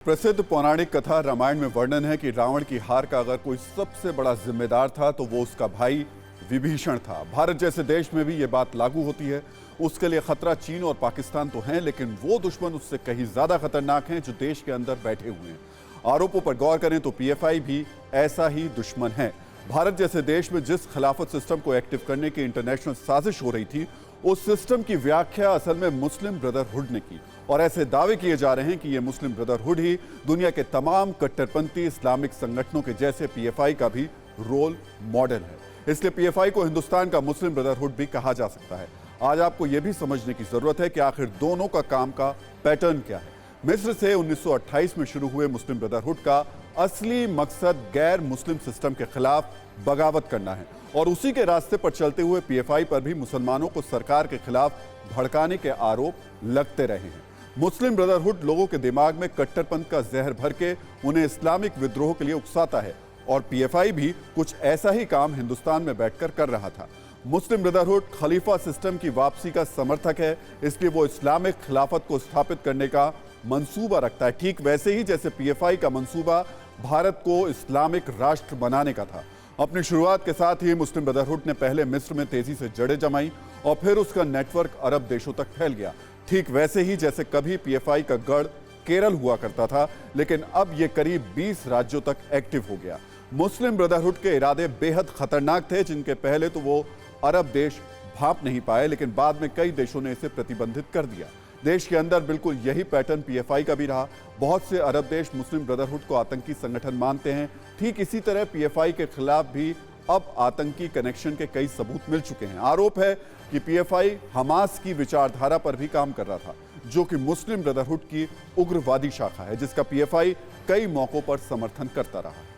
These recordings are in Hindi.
प्रसिद्ध पौराणिक कथा रामायण में वर्णन है कि रावण की हार का अगर कोई सबसे बड़ा जिम्मेदार था तो वो उसका भाई विभीषण था। भारत जैसे देश में भी ये बात लागू होती है। उसके लिए खतरा चीन और पाकिस्तान तो हैं, लेकिन वो दुश्मन उससे कहीं ज्यादा खतरनाक हैं जो देश के अंदर बैठे हुए हैं। आरोपों पर गौर करें तो पीएफआई भी ऐसा ही दुश्मन है। भारत जैसे देश में जिस खिलाफत सिस्टम को एक्टिव करने की इंटरनेशनल साजिश हो रही थी, उस सिस्टम की व्याख्या असल में मुस्लिम ब्रदरहुड ने की, और ऐसे दावे किए जा रहे हैं कि यह मुस्लिम ब्रदरहुड ही दुनिया के तमाम कट्टरपंथी इस्लामिक संगठनों के जैसे पीएफआई का भी रोल मॉडल है। इसलिए पीएफआई को हिंदुस्तान का मुस्लिम ब्रदरहुड भी कहा जा सकता है। आज आपको यह भी समझने की जरूरत है कि आखिर दोनों का काम का पैटर्न क्या है। मिस्र से 1928 में शुरू हुए मुस्लिम ब्रदरहुड का असली मकसद गैर मुस्लिम सिस्टम के खिलाफ बगावत करना है, और उसी के रास्ते पर चलते हुए पीएफआई पर भी मुसलमानों को सरकार के खिलाफ भड़काने के आरोप लगते रहे हैं। मुस्लिम ब्रदरहुड लोगों के दिमाग में कट्टरपंथ का जहर भर के उन्हें इस्लामिक विद्रोह के लिए उकसाता है, और पीएफआई भी कुछ ऐसा ही काम हिंदुस्तान में बैठकर कर रहा था। मुस्लिम ब्रदरहुड खलीफा सिस्टम की वापसी का समर्थक है, इसलिए वो इस्लामिक खिलाफत को स्थापित करने का मंसूबा रखता है, ठीक वैसे ही जैसे पीएफआई का मंसूबा भारत को इस्लामिक राष्ट्र बनाने का था। अपनी शुरुआत के साथ ही मुस्लिम ब्रदरहुड ने पहले मिस्र में तेजी से जड़ें जमाई और फिर उसका नेटवर्क अरब देशों तक फैल गया, ठीक वैसे ही जैसे कभी पीएफआई का गढ़ केरल हुआ करता था, लेकिन अब यह करीब 20 राज्यों तक एक्टिव हो गया। मुस्लिम ब्रदरहुड के इरादे बेहद खतरनाक थे, जिनके पहले तो वो अरब देश भांप नहीं पाए, लेकिन बाद में कई देशों ने इसे प्रतिबंधित कर दिया। देश के अंदर बिल्कुल यही पैटर्न पीएफआई का भी रहा। बहुत से अरब देश मुस्लिम ब्रदरहुड को आतंकी संगठन मानते हैं। ठीक इसी तरह पीएफआई के खिलाफ भी अब आतंकी कनेक्शन के कई सबूत मिल चुके हैं। आरोप है कि पीएफआई हमास की विचारधारा पर भी काम कर रहा था, जो कि मुस्लिम ब्रदरहुड की उग्रवादी शाखा है, जिसका पीएफआई कई मौकों पर समर्थन करता रहा है।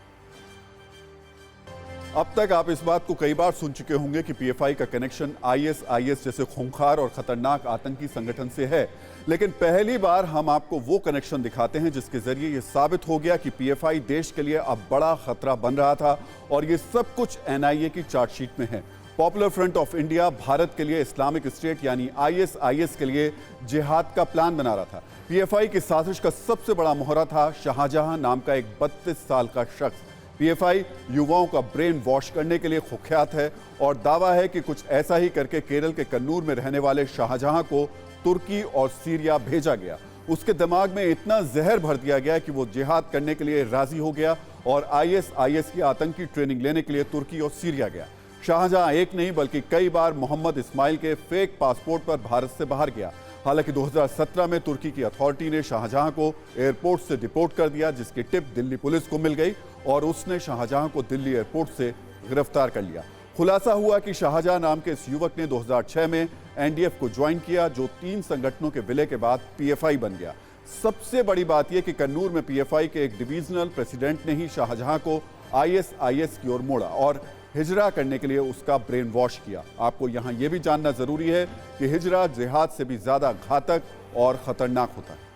अब तक आप इस बात को कई बार सुन चुके होंगे कि पीएफआई का कनेक्शन आईएस जैसे खूंखार और खतरनाक आतंकी संगठन से है, लेकिन पहली बार हम आपको वो कनेक्शन दिखाते हैं जिसके जरिए यह साबित हो गया कि पीएफआई देश के लिए अब बड़ा खतरा बन रहा था, और ये सब कुछ एनआईए की चार्जशीट में है। Popular front of India Bharat के लिए इस्लामिक स्टेट यानी आईएस के लिए जिहाद का प्लान बना रहा था। पीएफआई की साजिश का सबसे बड़ा मोहरा था शाहजहां नाम का एक 32 साल का शख्स। पीएफआई युवाओं का ब्रेन वॉश करने के लिए कुख्यात है, और दावा है कि कुछ ऐसा ही करके केरल के कन्नूर में रहने वाले शाहजहां को तुर्की और सीरिया भेजा गया। उसके दिमाग में इतना जहर भर दिया गया कि वो जिहाद करने के लिए राजी हो गया और आईएस की आतंकी ट्रेनिंग लेने के लिए तुर्की और सीरिया गया। शाहजहां एक नहीं बल्कि कई बार मोहम्मद इस्माइल के फेक पासपोर्ट पर भारत से बाहर गया। हालांकि 2017 में तुर्की की अथॉरिटी ने शाहजहां को एयरपोर्ट से डिपोर्ट कर दिया, जिसकी टिप दिल्ली पुलिस को मिल गई और उसने शाहजहां को दिल्ली एयरपोर्ट से गिरफ्तार कर लिया। खुलासा हुआ कि शाहजहां नाम के इस युवक ने 2006 में एनडीएफ को ज्वाइन किया, जो 3 संगठनों के विलय के बाद पीएफआई बन गया। सबसे बड़ी बात यह कि कन्नूर में पीएफआई के एक डिवीजनल प्रेसिडेंट ने ही शाहजहां को आईएस की ओर मोड़ा और हिजरा करने के लिए उसका ब्रेन वॉश किया। आपको यहां यह भी जानना जरूरी है कि हिजरा जिहाद से भी ज्यादा घातक और खतरनाक होता है।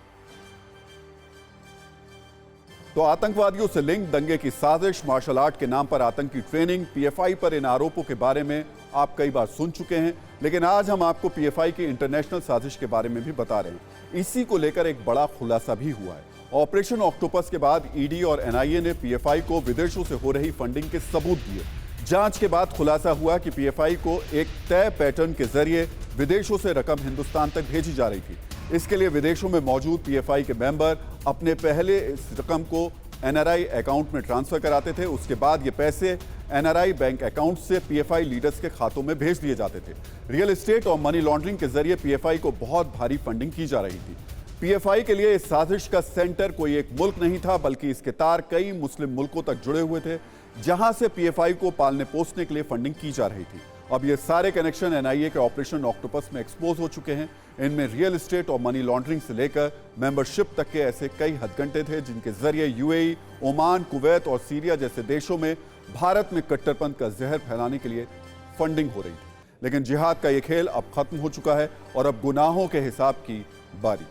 तो आतंकवादियों से लिंक, दंगे की साजिश, मार्शल आर्ट के नाम पर आतंकी ट्रेनिंग, पीएफआई पर इन आरोपों के बारे में आप कई बार सुन चुके हैं, लेकिन आज हम आपको पीएफआई की इंटरनेशनल साजिश के बारे में भी बता रहे हैं। इसी को लेकर एक बड़ा खुलासा भी हुआ है। ऑपरेशन ऑक्टोपस के बाद ईडी और एनआईए ने पीएफआई को विदेशों से हो रही फंडिंग के सबूत दिए। जांच के बाद खुलासा हुआ कि पीएफआई को एक तय पैटर्न के जरिए विदेशों से रकम हिंदुस्तान तक भेजी जा रही थी। इसके लिए विदेशों में मौजूद पीएफआई के मेंबर अपने पहले इस रकम को एनआरआई अकाउंट में ट्रांसफर कराते थे। उसके बाद ये पैसे एनआरआई बैंक अकाउंट से पीएफआई लीडर्स के खातों में भेज दिए जाते थे। रियल एस्टेट और मनी लॉन्ड्रिंग के जरिए पीएफआई को बहुत भारी फंडिंग की जा रही थी। पीएफआई के लिए इस साजिश का सेंटर कोई एक मुल्क नहीं था, बल्कि इसके तार कई मुस्लिम मुल्कों तक जुड़े हुए थे, जहां से पीएफआई को पालने पोसने के लिए फंडिंग की जा रही थी। अब ये सारे कनेक्शन एनआईए के ऑपरेशन ऑक्टोपस में एक्सपोज हो चुके हैं। इनमें रियल एस्टेट और मनी लॉन्ड्रिंग से लेकर मेंबरशिप तक के ऐसे कई हथकंडे थे, जिनके जरिए यूएई, ओमान, कुवैत और सीरिया जैसे देशों में भारत में कट्टरपंथ का जहर फैलाने के लिए फंडिंग हो रही थी। लेकिन जिहाद का ये खेल अब खत्म हो चुका है और अब गुनाहों के हिसाब की बारी।